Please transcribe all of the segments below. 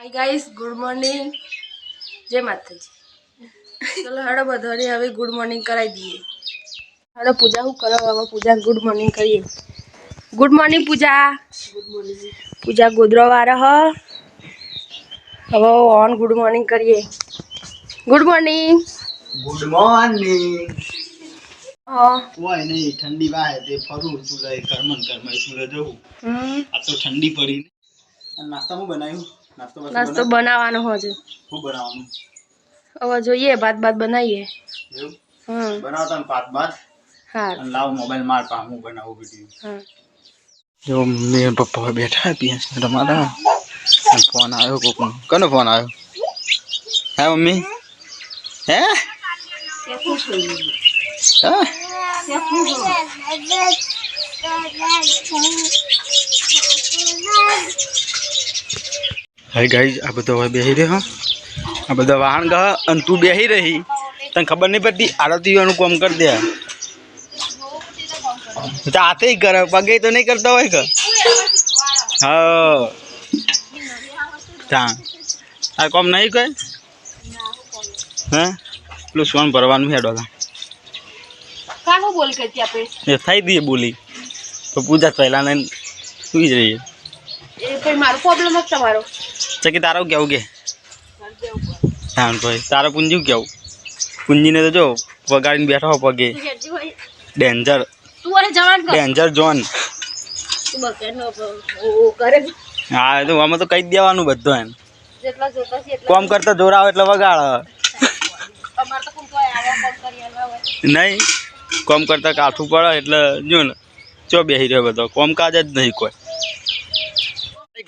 Hi guys, good morning. जय माता जी। चलो हड़ो बधाने हमें गुड मॉर्निंग कराई दिए। हड़ो पूजा हूँ करो, हमें पूजा गुड मॉर्निंग करिए। गुड मॉर्निंग पूजा। गुड मॉर्निंग पूजा। गुदरवार अब ऑन गुड मॉर्निंग करिए। Good morning. Good morning. हाँ कोई नहीं, ठंडी वाय ते फरू चूल्हे करमन करमय चूल्हे जो आ तो ठंडी पड़ी नाश्ता में बनायो। नास्तो बनावવાનો होजे। खूब बनावनु હવે જોઈએ ભાત ભાત બનાવીએ। એવું હા બનાવતા ને ભાત ભાત હા અને લાવ મોબાઈલ मार पा હું બનાવું વિડિયો। હા जो मम्मी और पापा बैठा है पिया टमाटर फोन आयो को कनो फोन आयो है मम्मी है हाय गाइस आ बधो હવે બેહી રહ્યો આ બધા વાહન ગહ અને તું બેહી રહી તને ખબર નહીં પડતી આરતીઓનું કામ કરી દે તો આતે ही કરે પગે તો નહીં કરતા હોય કે હા તા આ કામ નહીં કરે હે પેલું સોન ભરવાનું હેડો કાનો બોલ કરતી આપે એ થઈ દી બોલી તો પૂજા પહેલા ને સુઈ જ રહી એ ભાઈ મારો પ્રોબ્લેમ જ તમારો ચકી તારો કેવું કે હા ભાઈ તારો પુંજી કેવું પુંજીને તો જો પગાડીને બેઠો હો પગે ડેન્જર તું અરે જવાન કર ડેન્જર ઝોન તું બકેનો ઓ કરે હા તો આમાં તો કહી જ દેવાનું બધું એમ જેટલા જોતા છે એટલા કોમ કરતા જોર આવે એટલે વગાડ અમાર તો કોમ તો આવા કોમ કરી આલવા હોય નહીં કોમ કરતા કાઠું પડે એટલે જો ને ચો બેહી રહ્યો બધો કોમકાજ જ નહીં કોઈ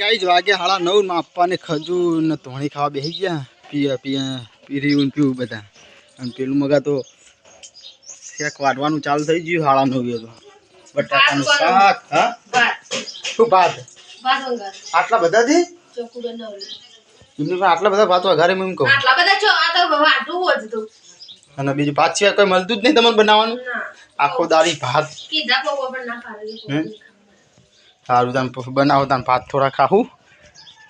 ગાઈસ વાગે 9:30 માં આપવાને ખજૂર ને ધોણી ખાવા બેહી ગયા પીર્યું પીવું બધા અને પેલું મગા તો શેક વાટવાનું ચાલુ થઈ ગયું 9:30 તો બટાકાનું શાક હા શું ભાત વંગર આટલા બધા થી ચોકુડો ન એમને આટલા બધા ભાત વઘારે એમ કહું આટલા બધા છો આ તો વાટું હોજ તો અને બીજું ભાત સિવાય કોઈ મળતું જ નહીં તમને બનાવવાનું આખો દાડી ભાત કીધા કો પણ ના ખાલે સારું તાન બનાવો તાન ભાત થોડા ખાવું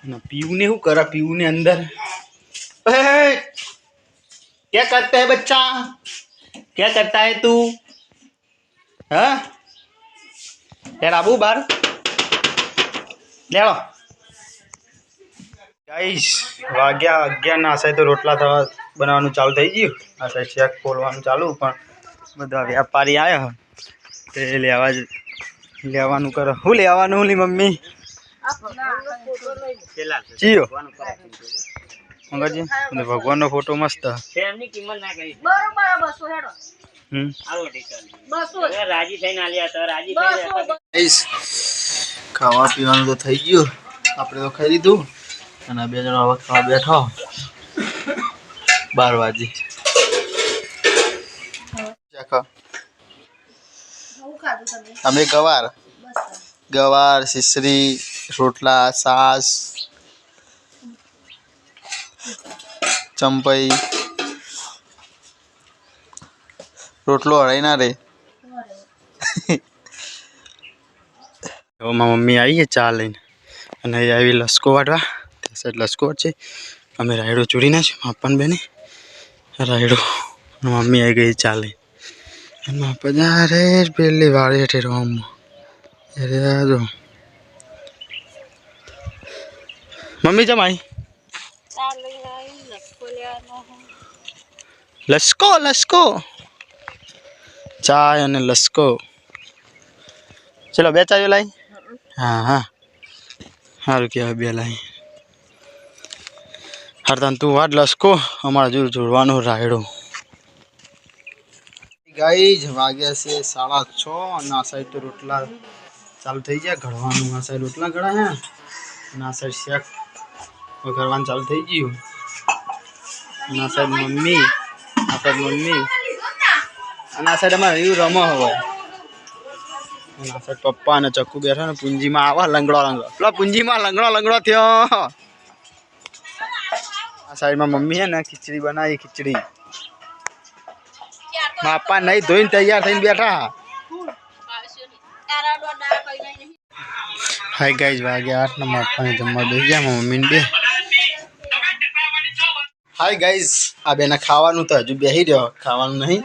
અને પીવું ને શું કરે પીવું ને અંદર क्या करता है बच्चा क्या करता है तू हाँ यार आबू बार लेवा गाइस वाग्या 11 ના આસાય તો રોટલા થવા બનાવવાનું ચાલુ થઈ ગયું આસાય શેક ખોલવાનું ચાલુ પણ બધા વેપારી આયા તે લેવાનું કરે હું લેવાનું લી મમ્મી ચિયો મંગાજી ભગવાન નો ફોટો મસ્ત એમની કિંમત ના કરી બરોબર 200 હેડો આવો ટીચર 200 રાજી થઈને આલ્યા તો રાજી થઈને ગાઈસ ખાવા પીવાનું તો થઈ ગયું આપણે તો ખાઈ લીધું અને બે જણા હવે ખાવા બેઠો 12 વાગે ચાખો અમે ગવાર સિસરી રોટલા સાસ ચંપઈ રોટલો હરાઈ ના રે મમ્મી આવી ચા લઈને અને આવી લસકો વાટવા સાઈડ લસકો છે અમે રાયડો ચોરી નાખ્યો માપન બેને રાયડો મમ્મી આવી ગઈ ચા લઈને અને માપા રે પેલી વાળી હેઠે રોમ અરે જો મમ્મી જમાઈ લસકો લસકો ચાય અને લસકો ચલો બે ચાય લાઈ હા હા સારું કહેવાય બે લાઈ હરતાન તું વાટ લસકો અમારા જોર જોડવાનું રાયડો ગાઈસ વાગ્યા છે 6:30 અને આ સાઈડ તો રોટલા ચાલુ થઈ ગયા ઘડવાનું આ સાઈડ રોટલા ઘડા હે અને આ સાઈડ શેક વઘારવાનું ચાલુ થઈ ગયું અને આ સાઈડ મમ્મી અને આ સાઈડ અમારે એવું રમો હોય અને આ સાઈડ પપ્પા અને ચક્કુ બેઠા ને પૂંજીમાં આવા લંગડો પેલા પૂંજીમાં લંગડો થયો આ સાઈડમાં મમ્મી હે ને ખીચડી બનાવી ખીચડી માપા નહીં ધોઈને તૈયાર થઈને બેઠા हाय गाइस वागे 8 ना मापा जमवा बेस गया मम्मी ने बे હાય ગાઈઝ, આ બેના ખાવાનું તો હજુ બેહી રહ્યો, ખાવાનું નહીં.